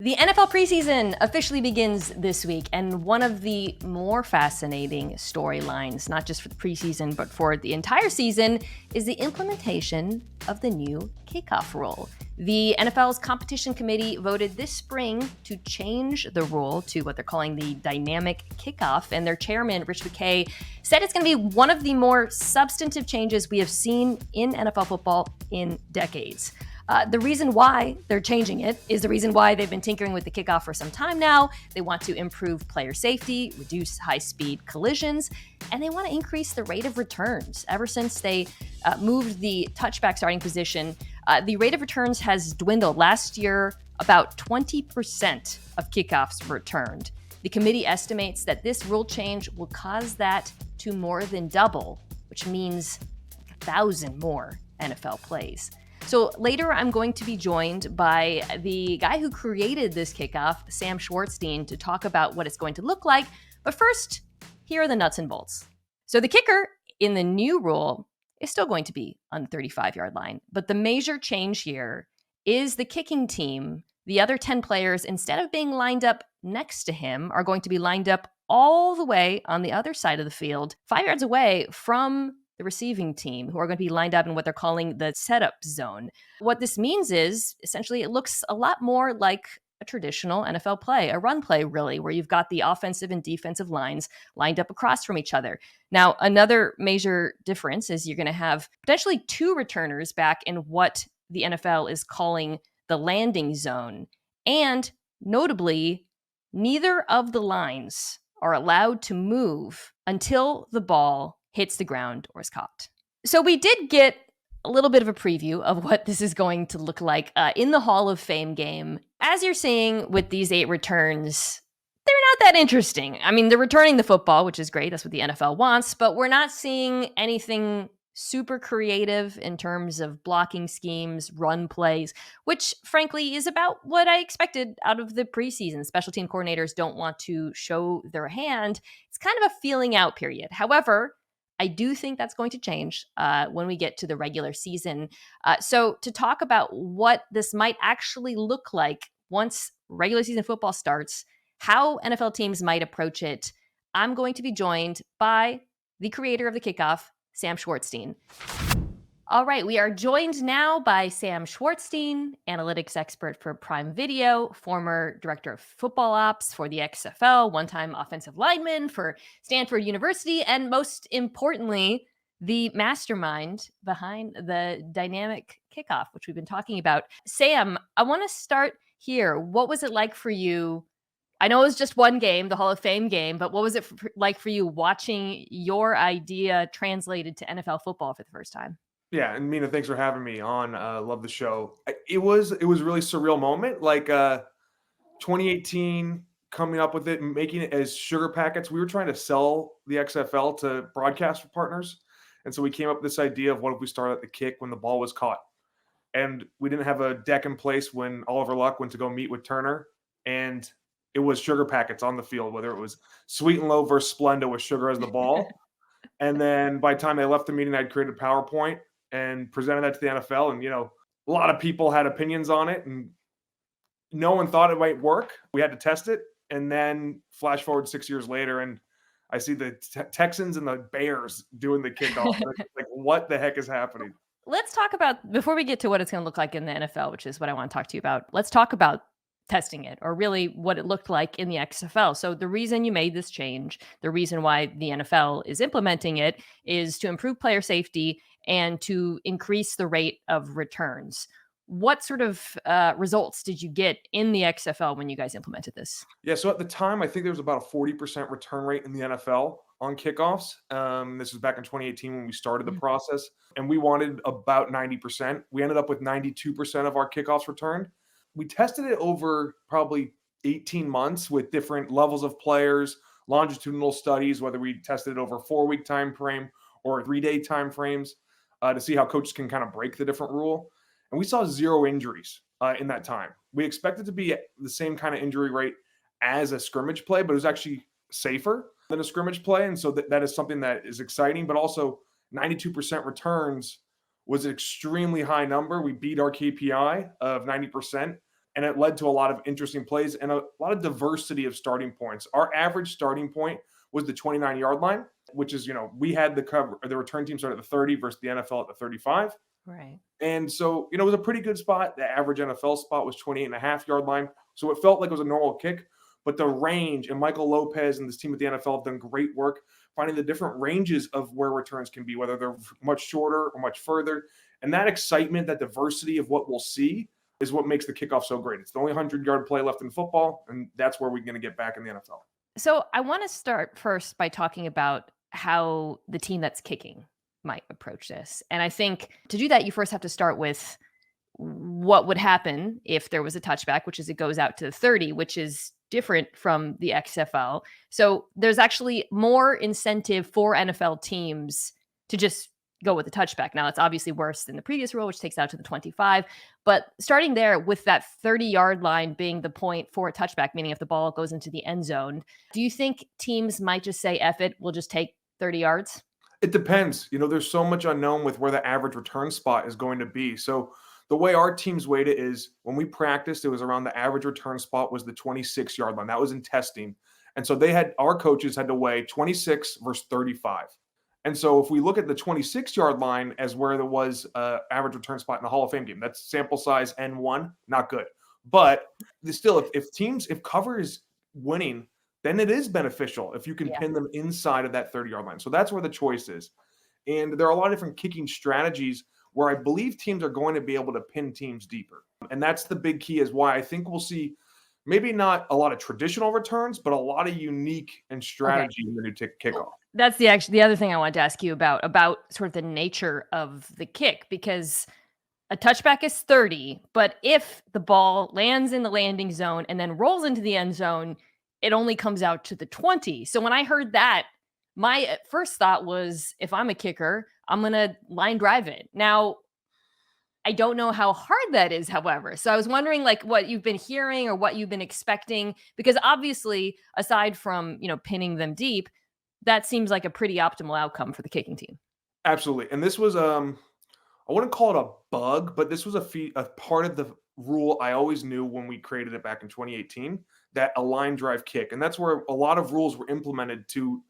The NFL preseason officially begins this week, and one of the more fascinating storylines, not just for the preseason, but for the entire season, is the implementation of the new kickoff rule. The NFL's competition committee voted this spring to change the rule to what they're calling the dynamic kickoff, and their chairman, Rich McKay, said it's going to be one of the more substantive changes we have seen in NFL football in decades. The reason why they're changing it is the reason why they've been tinkering with the kickoff for some time now. They want to improve player safety, reduce high-speed collisions, and they want to increase the rate of returns. Ever since they moved the touchback starting position, the rate of returns has dwindled. Last year, about 20% of kickoffs were returned. The committee estimates that this rule change will cause that to more than double, which means 1,000 more NFL plays. So later, I'm going to be joined by the guy who created this kickoff, Sam Schwartzstein, to talk about what it's going to look like. But first, here are the nuts and bolts. So the kicker in the new rule is still going to be on the 35-yard line. But the major change here is the kicking team. The other 10 players, instead of being lined up next to him, are going to be lined up all the way on the other side of the field, 5 yards away from the receiving team, who are going to be lined up in what they're calling the setup zone. What this means is, essentially, it looks a lot more like a traditional NFL play, a run play, really, where you've got the offensive and defensive lines lined up across from each other. Now, another major difference is you're going to have potentially two returners back in what the NFL is calling the landing zone. And notably, neither of the lines are allowed to move until the ball hits the ground or is caught. So we did get a little bit of a preview of what this is going to look like in the Hall of Fame game. As you're seeing with these 8 returns, they're not that interesting. I mean, they're returning the football, which is great. That's what the NFL wants, but we're not seeing anything super creative in terms of blocking schemes, run plays, which frankly is about what I expected out of the preseason. Special team coordinators don't want to show their hand. It's kind of a feeling out period. However, I do think that's going to change when we get to the regular season. So to talk about what this might actually look like once regular season football starts, how NFL teams might approach it, I'm going to be joined by the creator of the kickoff, Sam Schwartzstein. All right, we are joined now by Sam Schwartzstein, analytics expert for Prime Video, former director of football ops for the XFL, one-time offensive lineman for Stanford University, and most importantly, the mastermind behind the dynamic kickoff, which we've been talking about. Sam, I want to start here. What was it like for you? I know it was just one game, the Hall of Fame game, but what was it like for you watching your idea translated to NFL football for the first time? Yeah, and Mina, thanks for having me on. Love the show. It was a really surreal moment. Like 2018, coming up with it, and making it as sugar packets. We were trying to sell the XFL to broadcast partners, and so we came up with this idea of what if we started at the kick when the ball was caught, and we didn't have a deck in place when Oliver Luck went to go meet with Turner, and it was sugar packets on the field, whether it was Sweet and Low versus Splenda with sugar as the ball. And then by the time they left the meeting, I'd created a PowerPoint and presented that to the NFL. And, a lot of people had opinions on it and no one thought it might work. We had to test it. And then flash forward 6 years later, and I see the Texans and the Bears doing the kickoff. Like, what the heck is happening? Let's talk about, before we get to what it's going to look like in the NFL, which is what I want to talk to you about, let's talk about testing it, or really what it looked like in the XFL. So the reason you made this change, the reason why the NFL is implementing it, is to improve player safety and to increase the rate of returns. What sort of results did you get in the XFL when you guys implemented this? Yeah, so at the time, I think there was about a 40% return rate in the NFL on kickoffs. This was back in 2018 when we started the process, and we wanted about 90%. We ended up with 92% of our kickoffs returned. We tested it over probably 18 months with different levels of players, longitudinal studies, whether we tested it over a 4-week time frame or 3-day time frames to see how coaches can kind of break the different rule. And we saw 0 injuries in that time. We expected to be at the same kind of injury rate as a scrimmage play, but it was actually safer than a scrimmage play. And so that is something that is exciting, but also 92% returns was an extremely high number. We beat our KPI of 90%. and it led to a lot of interesting plays and a lot of diversity of starting points. Our average starting point was the 29-yard line, which is, we had the return team started at the 30 versus the NFL at the 35. Right. And so, it was a pretty good spot. The average NFL spot was 28.5-yard line. So it felt like it was a normal kick, but the range, and Michael Lopez and this team at the NFL have done great work finding the different ranges of where returns can be, whether they're much shorter or much further. And that excitement, that diversity of what we'll see is what makes the kickoff so great. It's the only 100-yard play left in football, and that's where we're going to get back in the NFL. So I want to start first by talking about how the team that's kicking might approach this. And I think to do that, you first have to start with what would happen if there was a touchback, which is it goes out to the 30, which is different from the XFL. So there's actually more incentive for NFL teams to just go with the touchback. Now, it's obviously worse than the previous rule, which takes out to the 25. But starting there with that 30-yard line being the point for a touchback, meaning if the ball goes into the end zone, do you think teams might just say, F it, we'll just take 30 yards? It depends. There's so much unknown with where the average return spot is going to be. So the way our teams weight it is when we practiced, it was around the average return spot was the 26-yard line. That was in testing. And so our coaches had to weigh 26 versus 35. And so if we look at the 26-yard line as where there was average return spot in the Hall of Fame game, that's sample size N1, not good. But still, if cover is winning, then it is beneficial if you can pin them inside of that 30-yard line. So that's where the choice is. And there are a lot of different kicking strategies where I believe teams are going to be able to pin teams deeper. And that's the big key is why I think we'll see maybe not a lot of traditional returns, but a lot of unique and strategy in the new kickoff. That's the other thing I wanted to ask you about sort of the nature of the kick, because a touchback is 30, but if the ball lands in the landing zone and then rolls into the end zone, it only comes out to the 20. So when I heard that, my first thought was, if I'm a kicker, I'm going to line drive it. Now, I don't know how hard that is, however. So I was wondering what you've been hearing or what you've been expecting, because obviously, aside from, pinning them deep, that seems like a pretty optimal outcome for the kicking team. Absolutely. And this was, I wouldn't call it a bug, but this was a part of the rule I always knew when we created it back in 2018, that a line drive kick. And that's where a lot of rules were implemented to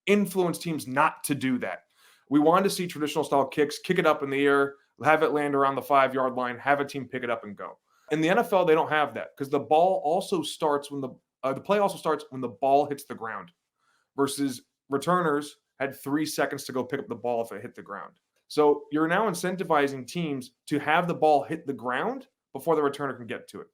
influence teams not to do that. We wanted to see traditional style kicks, kick it up in the air, have it land around the 5-yard line, have a team pick it up and go. In the NFL, they don't have that because the ball also starts when the play also starts when the ball hits the ground, versus returners had 3 seconds to go pick up the ball if it hit the ground. So you're now incentivizing teams to have the ball hit the ground before the returner can get to it.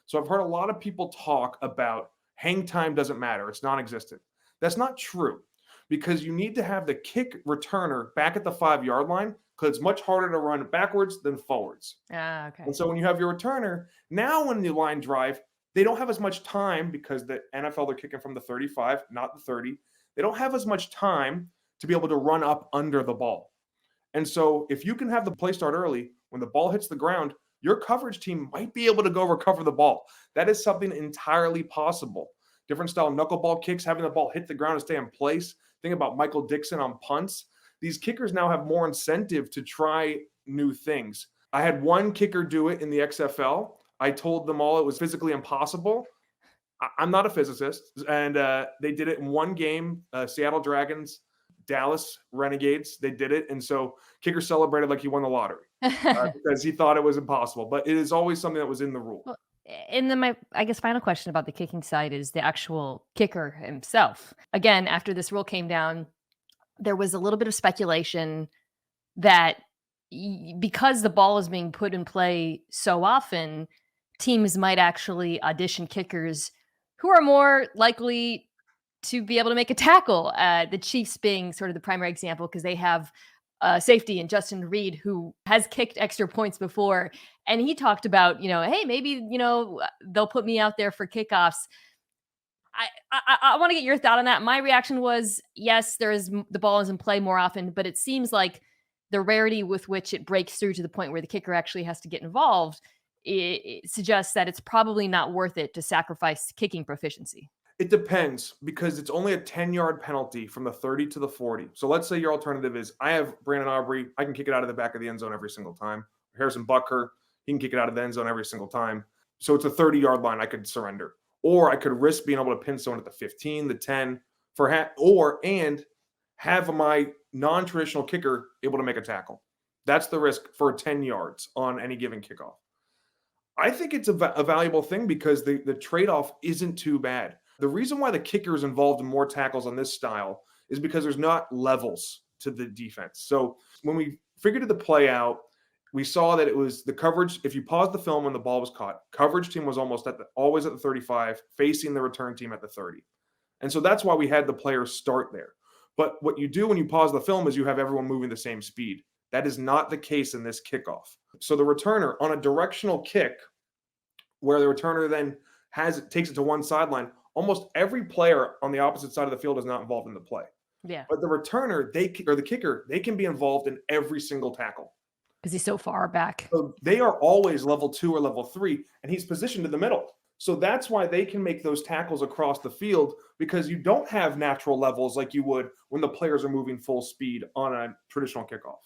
So I've heard a lot of people talk about hang time doesn't matter. It's non-existent. That's not true, because you need to have the kick returner back at the 5-yard line because it's much harder to run backwards than forwards. Okay. And so when you have your returner, now when the line drive, they don't have as much time because the NFL, they're kicking from the 35, not the 30. They don't have as much time to be able to run up under the ball. And so if you can have the play start early, when the ball hits the ground, your coverage team might be able to go recover the ball. That is something entirely possible. Different style knuckleball kicks, having the ball hit the ground and stay in place. Think about Michael Dixon on punts. These kickers now have more incentive to try new things. I had one kicker do it in the XFL. I told them all it was physically impossible. I'm not a physicist. And they did it in one game, Seattle Dragons, Dallas Renegades. They did it. And so kicker celebrated like he won the lottery because he thought it was impossible. But it is always something that was in the rule. Well, and then my, final question about the kicking side is the actual kicker himself. Again, after this rule came down, there was a little bit of speculation that because the ball is being put in play so often, teams might actually audition kickers who are more likely to be able to make a tackle. The Chiefs being sort of the primary example because they have safety and Justin Reed, who has kicked extra points before. And he talked about, hey, maybe, they'll put me out there for kickoffs. I want to get your thought on that. My reaction was, yes, the ball is in play more often, but it seems like the rarity with which it breaks through to the point where the kicker actually has to get involved, it suggests that it's probably not worth it to sacrifice kicking proficiency. It depends because it's only a 10-yard penalty from the 30 to the 40. So let's say your alternative is I have Brandon Aubrey. I can kick it out of the back of the end zone every single time. Harrison Butker, he can kick it out of the end zone every single time. So it's a 30-yard line I could surrender. Or I could risk being able to pin someone at the 15, the 10, and have my non-traditional kicker able to make a tackle. That's the risk for 10 yards on any given kickoff. I think it's a valuable thing because the trade-off isn't too bad. The reason why the kicker is involved in more tackles on this style is because there's not levels to the defense. So when we figured the play out, we saw that it was the coverage. If you pause the film when the ball was caught, coverage team was always at the 35, facing the return team at the 30. And so that's why we had the players start there. But what you do when you pause the film is you have everyone moving the same speed. That is not the case in this kickoff. So the returner on a directional kick, where the returner then takes it to one sideline, almost every player on the opposite side of the field is not involved in the play. Yeah. But the returner, or the kicker, they can be involved in every single tackle. Because he's so far back. So they are always level 2 or level 3, and he's positioned in the middle. So that's why they can make those tackles across the field, because you don't have natural levels like you would when the players are moving full speed on a traditional kickoff.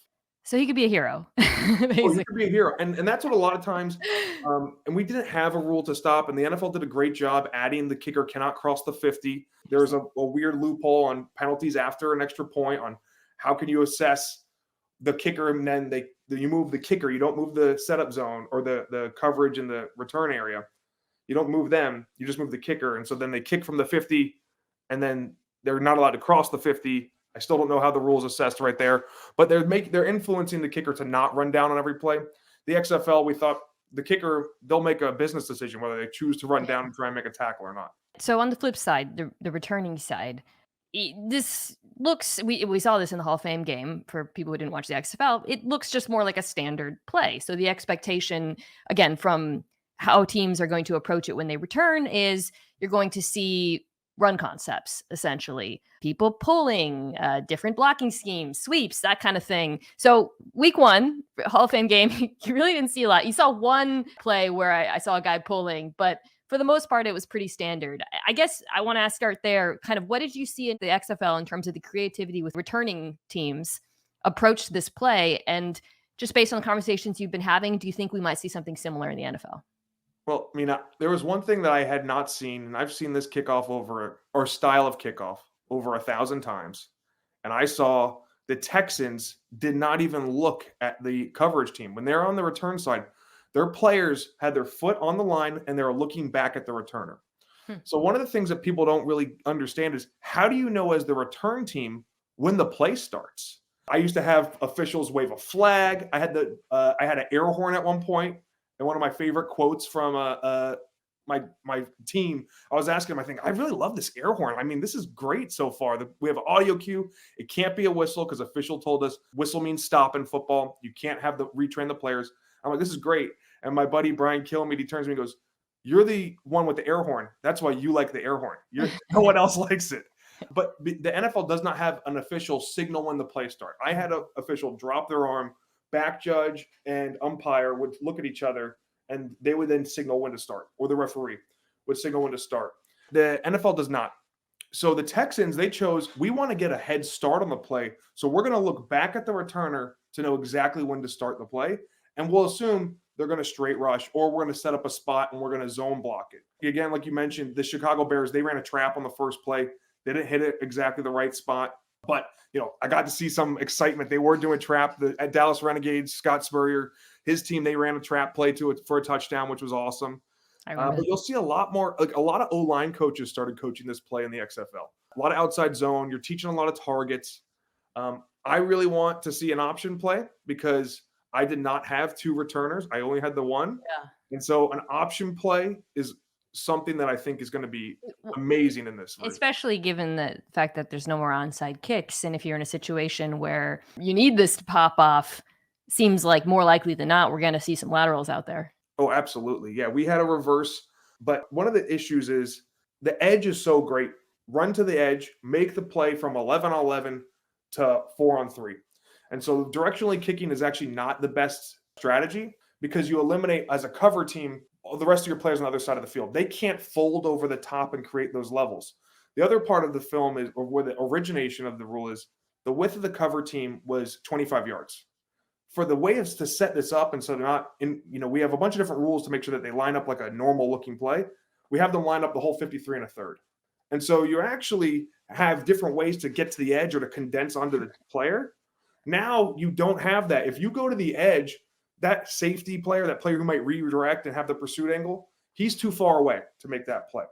So he could be a hero. Basically. Oh, he could be a hero. And that's what a lot of times, and we didn't have a rule to stop, and the NFL did a great job adding the kicker cannot cross the 50. There's a weird loophole on penalties after an extra point on how can you assess the kicker, and then you move the kicker. You don't move the setup zone or the coverage in the return area. You don't move them. You just move the kicker. And so then they kick from the 50, and then they're not allowed to cross the 50. I still don't know how the rules assessed right there, but they're influencing the kicker to not run down on every play. The XFL, we thought the kicker, they'll make a business decision whether they choose to run down and try and make a tackle or not. So on the flip side, the returning side, this looks, we saw this in the Hall of Fame game for people who didn't watch the XFL. It looks just more like a standard play. So the expectation, again, from how teams are going to approach it when they return is you're going to see run concepts, essentially. People pulling, different blocking schemes, sweeps, that kind of thing. So week 1, Hall of Fame game, you really didn't see a lot. You saw one play where I saw a guy pulling, but for the most part, it was pretty standard. I guess I want to start there. Kind of what did you see in the XFL in terms of the creativity with returning teams approach this play? And just based on the conversations you've been having, do you think we might see something similar in the NFL? Well, Mina, there was one thing that I had not seen, and I've seen this kickoff or style of kickoff over 1,000 times. And I saw the Texans did not even look at the coverage team. When they're on the return side, their players had their foot on the line and they were looking back at the returner. So one of the things that people don't really understand is, how do you know as the return team when the play starts? I used to have officials wave a flag. I had an air horn at one point. And one of my favorite quotes from my team, I was asking him, I think, I really love this air horn. I mean, this is great so far. We have an audio cue. It can't be a whistle because official told us whistle means stop in football. You can't have retrain the players. I'm like, this is great. And my buddy Brian Kilmeade, he turns to me and goes, "You're the one with the air horn. That's why you like the air horn. No one else likes it." But the NFL does not have an official signal when the play starts. I had an official drop their arm, back judge and umpire would look at each other, and they would then signal when to start, or the referee would signal when to start. The NFL does not. So the Texans, they chose, we want to get a head start on the play, so we're going to look back at the returner to know exactly when to start the play, and we'll assume they're going to straight rush, or we're going to set up a spot and we're going to zone block it. Again, like you mentioned, the Chicago Bears, they ran a trap on the first play. They didn't hit it exactly the right spot. But, I got to see some excitement. They were doing trap. At Dallas Renegades, Scott Spurrier, his team, they ran a trap play for a touchdown, which was awesome. But you'll see a lot more, like a lot of O-line coaches started coaching this play in the XFL. A lot of outside zone. You're teaching a lot of targets. I really want to see an option play because I did not have 2 returners. I only had the one. Yeah. And so an option play is something that I think is going to be amazing in this. Especially given the fact that there's no more onside kicks. And if you're in a situation where you need this to pop off, seems like more likely than not, we're going to see some laterals out there. Oh, absolutely. Yeah, we had a reverse. But one of the issues is the edge is so great. Run to the edge, make the play from 11-on-11 to 4-on-3. And so directionally kicking is actually not the best strategy because you eliminate, as a cover team, the rest of your players on the other side of the field. They can't fold over the top and create those levels. The other part of the film is, or where the origination of the rule is, the width of the cover team was 25 yards. for the way to set this up, and so they're not in, we have a bunch of different rules to make sure that they line up like a normal looking play. We have them line up the whole 53 and a third. And so you actually have different ways to get to the edge or to condense onto the player. Now you don't have that. If you go to the edge, that safety player, that player who might redirect and have the pursuit angle, he's too far away to make that play.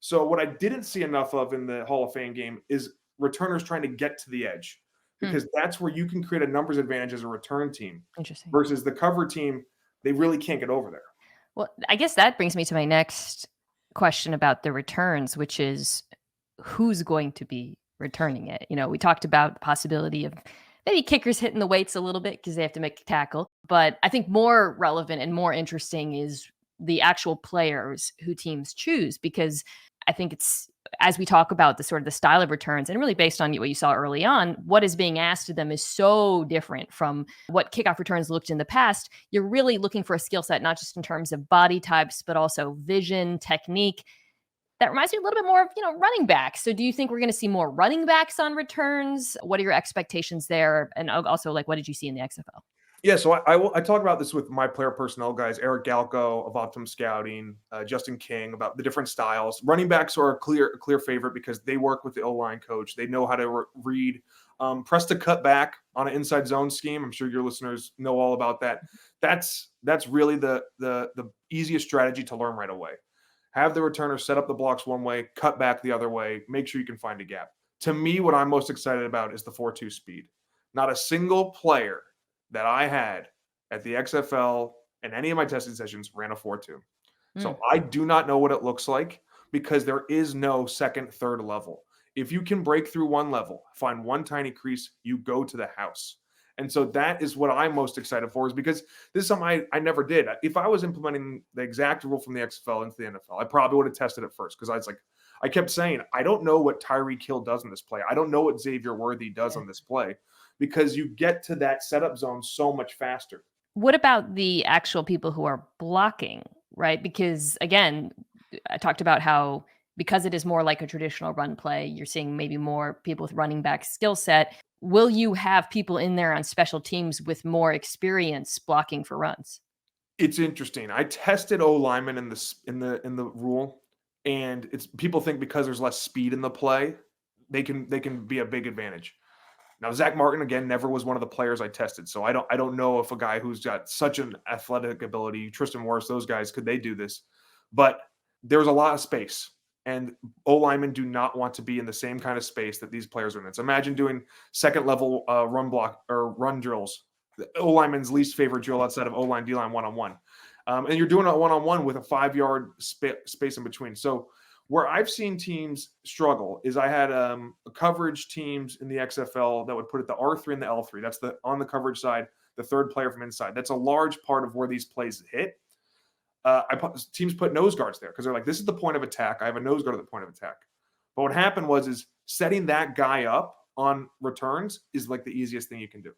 So what I didn't see enough of in the Hall of Fame game is returners trying to get to the edge, because that's where you can create a numbers advantage as a return team. Interesting. Versus the cover team, they really can't get over there. Well, I guess that brings me to my next question about the returns, which is who's going to be returning it? We talked about the possibility of maybe kickers hitting the weights a little bit because they have to make a tackle. But I think more relevant and more interesting is the actual players who teams choose, because I think it's, as we talk about the sort of the style of returns and really based on what you saw early on, what is being asked of them is so different from what kickoff returns looked in the past. You're really looking for a skill set, not just in terms of body types, but also vision, technique. That reminds me a little bit more of, running backs. So do you think we're going to see more running backs on returns? What are your expectations there? And also, what did you see in the XFL? Yeah, so I talk about this with my player personnel guys, Eric Galco of Optimum Scouting, Justin King, about the different styles. Running backs are a clear favorite because they work with the O-line coach. They know how to read, press to cut back on an inside zone scheme. I'm sure your listeners know all about that. That's really the easiest strategy to learn right away. Have the returner set up the blocks one way, cut back the other way, make sure you can find a gap. To me, what I'm most excited about is the 4.2 speed. Not a single player that I had at the XFL and any of my testing sessions ran a 4.2. So I do not know what it looks like because there is no second, third level. If you can break through one level, find one tiny crease, you go to the house. And so that is what I'm most excited for, is because this is something I never did. If I was implementing the exact rule from the XFL into the NFL, I probably would have tested it first, because I kept saying, I don't know what Tyreek Hill does in this play. I don't know what Xavier Worthy does on this play, because you get to that setup zone so much faster. What about the actual people who are blocking, right? Because again, I talked about how, because it is more like a traditional run play, you're seeing maybe more people with running back skill set. Will you have people in there on special teams with more experience blocking for runs? It's interesting. I tested O linemen in the rule, and it's, people think because there's less speed in the play, they can be a big advantage. Now, Zach Martin, again, never was one of the players I tested. So I don't know if a guy who's got such an athletic ability, Tristan Morris, those guys, could they do this? But there's a lot of space, and O-linemen do not want to be in the same kind of space that these players are in. So imagine doing second level run block or run drills. The O-lineman's least favorite drill outside of O-line, D-line one-on-one. And you're doing a one-on-one with a 5-yard space in between. So where I've seen teams struggle is I had coverage teams in the XFL that would put it the R3 and the L3. That's on the coverage side, the third player from inside. That's a large part of where these plays hit. Teams put nose guards there because they're like, this is the point of attack. I have a nose guard at the point of attack. But what happened is setting that guy up on returns is like the easiest thing you can do,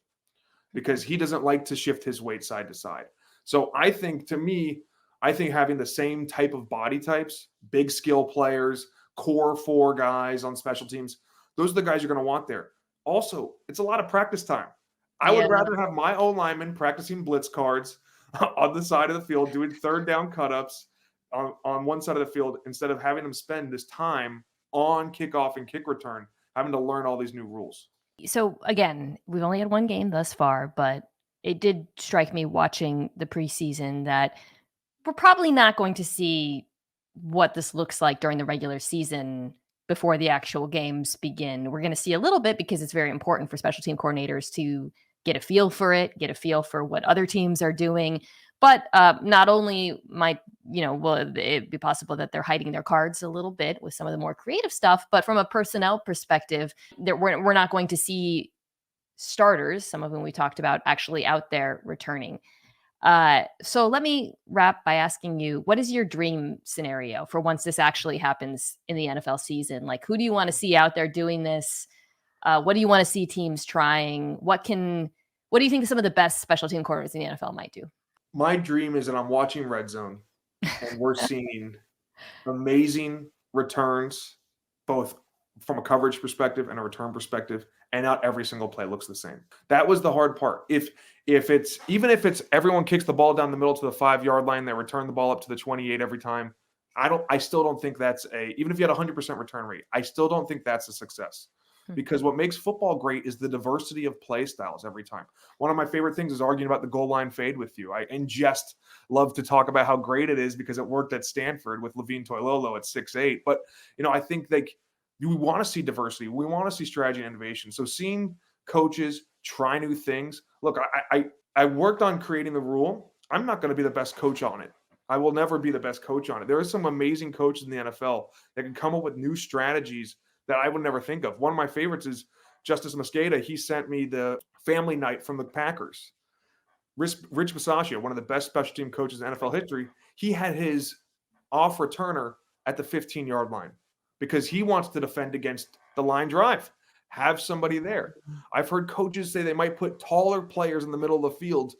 because he doesn't like to shift his weight side to side. So I think having the same type of body types, big skill players, core 4 guys on special teams, those are the guys you're going to want there. Also, it's a lot of practice time. I would rather have my O-lineman practicing blitz cards on the side of the field, doing third down cut-ups on one side of the field, instead of having them spend this time on kickoff and kick return, having to learn all these new rules. So again, we've only had one game thus far, but it did strike me watching the preseason that we're probably not going to see what this looks like during the regular season before the actual games begin. We're going to see a little bit because it's very important for special team coordinators to get a feel for it, get a feel for what other teams are doing. But not only will it be possible that they're hiding their cards a little bit with some of the more creative stuff, but from a personnel perspective, we're not going to see starters, some of whom we talked about, actually out there returning. So let me wrap by asking you, what is your dream scenario for once this actually happens in the NFL season? Like, who do you want to see out there doing this? What do you want to see teams trying? What do you think some of the best special team corners in the NFL might do? My dream is that I'm watching Red Zone and we're seeing amazing returns, both from a coverage perspective and a return perspective, and not every single play looks the same. That was the hard part. If it's everyone kicks the ball down the middle to the 5-yard line, they return the ball up to the 28 every time. I still don't think that's even if you had a 100% return rate, I still don't think that's a success. Because what makes football great is the diversity of play styles every time. One of my favorite things is arguing about the goal line fade with you. I just love to talk about how great it is because it worked at Stanford with Levine Toilolo at 6'8". But, I think we want to see diversity. We want to see strategy and innovation. So seeing coaches try new things. Look, I worked on creating the rule. I'm not going to be the best coach on it. I will never be the best coach on it. There are some amazing coaches in the NFL that can come up with new strategies that I would never think of. One of my favorites is Justice Mosqueda. He sent me the family night from the Packers. Rich Bisaccia, one of the best special team coaches in NFL history, he had his off returner at the 15-yard line because he wants to defend against the line drive. Have somebody there. I've heard coaches say they might put taller players in the middle of the field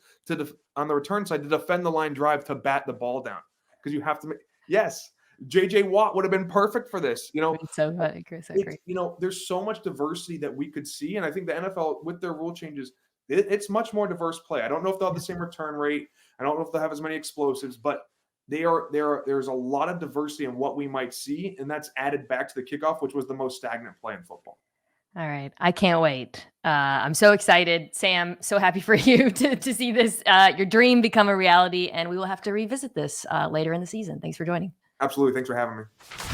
on the return side to defend the line drive to bat the ball down because you have to yes. J.J. Watt would have been perfect for this. So great. There's so much diversity that we could see. And I think the NFL, with their rule changes, it's much more diverse play. I don't know if they'll have the same return rate. I don't know if they'll have as many explosives, but there's a lot of diversity in what we might see. And that's added back to the kickoff, which was the most stagnant play in football. All right. I can't wait. I'm so excited. Sam, so happy for you to see this, your dream become a reality. And we will have to revisit this later in the season. Thanks for joining. Absolutely. Thanks for having me.